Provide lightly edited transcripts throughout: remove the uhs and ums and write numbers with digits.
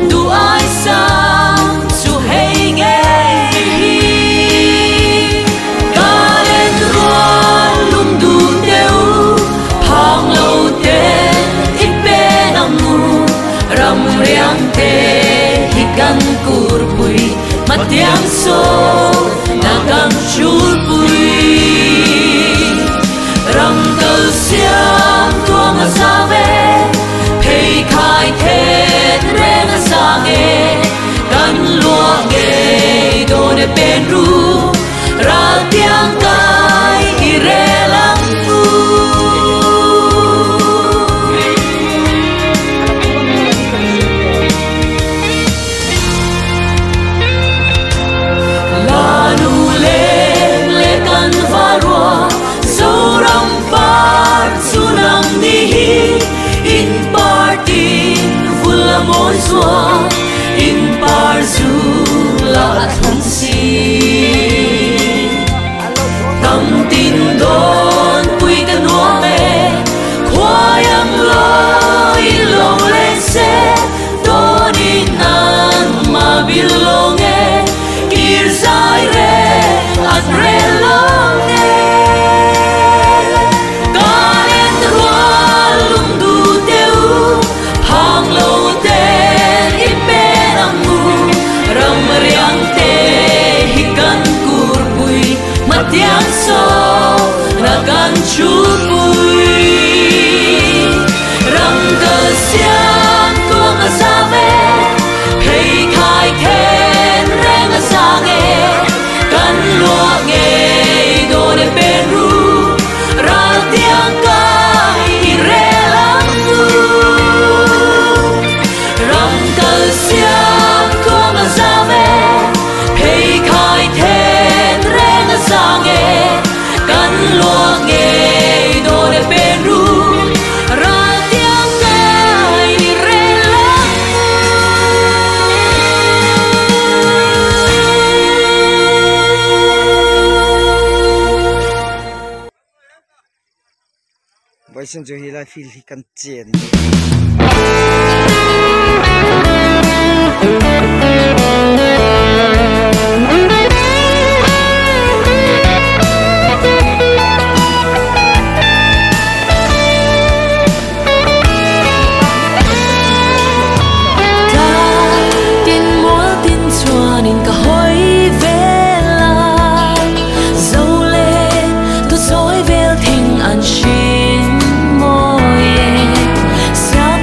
du ai sang su hay nghe ca lên ruan lung du teu hang lâu tên ít bên nằm ngủ ram riang te hi kan kur bui mặt tiếng số na kan chul bui ram tơ xiang tuang a sa ve pei khai then reng a sa nghe kan lua nghe do ne pen ru ra tiếng kai i re lang tu la nu le kan va ro so ram par sunang ni in partin vula mon soa in par zu la thong si tam tin don pui kan no me khoyam lo in long le se don in an ma bilong e kir sai re at re long e tiếng so na gan chu bui răng cờ xiang tuang a sa ve hay khai khen reng a sa nghe kan lua nghe do ne pen ru ra tiếng ca i re lang tu răng cờ xiang tuang a sa ve hay khai khen reng a sa nghe kan lua nghe do ne pen ru ra tiếng ca i re lang vậy xin cho hi lại phi kan chen Hãy subscribe cho kênh Ghiền Mì Gõ để không bỏ lỡ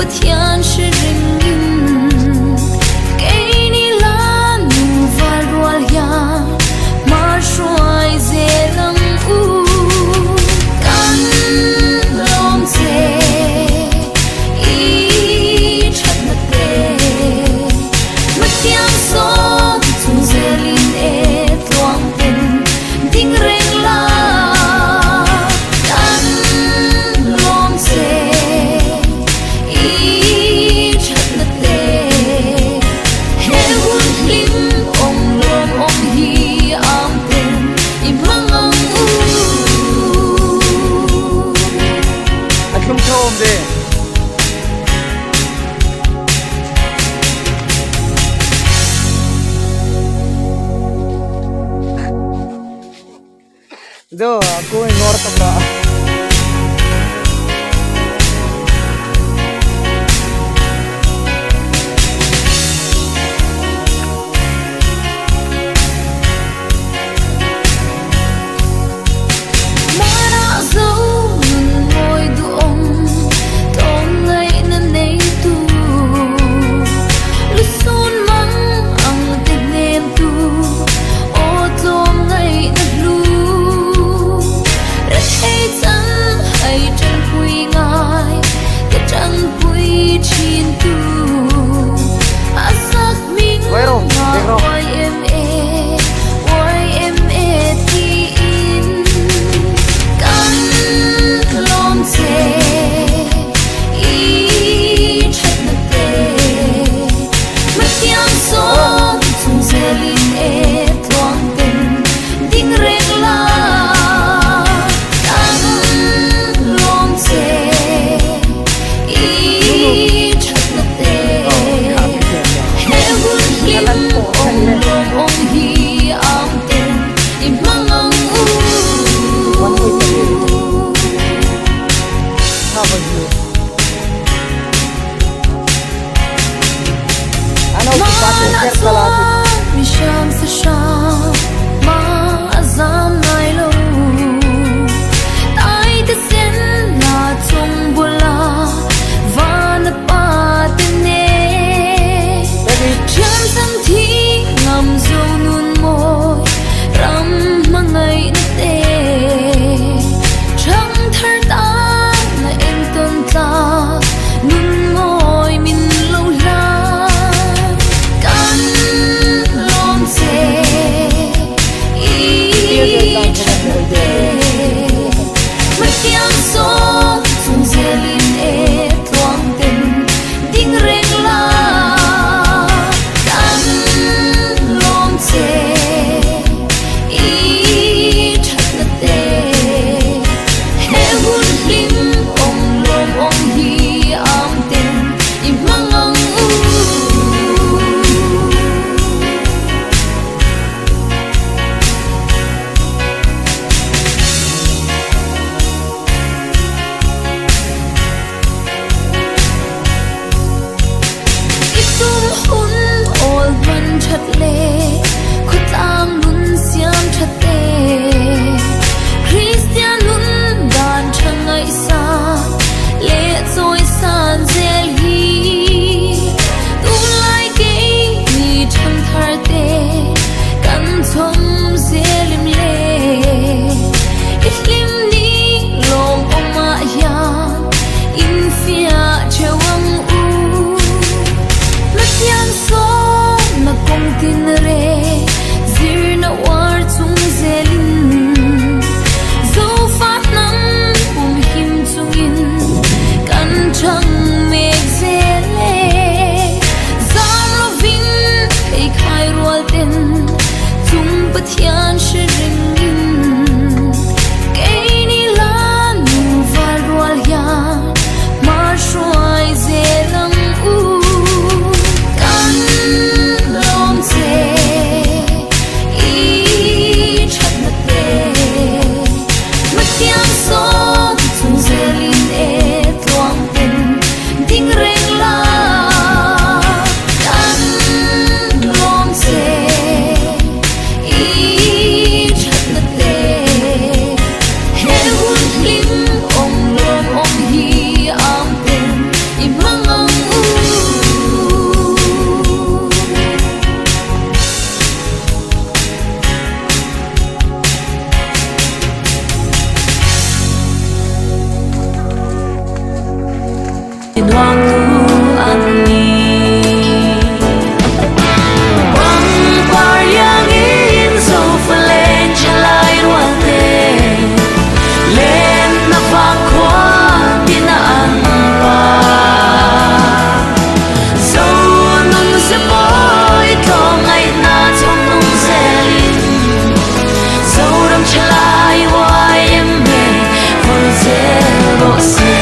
天是人影，给你拉努瓦罗呀，马帅在冷雾，干龙在一场的day，没听说从这里的光灯定人啦。Do aku ngor tembak. si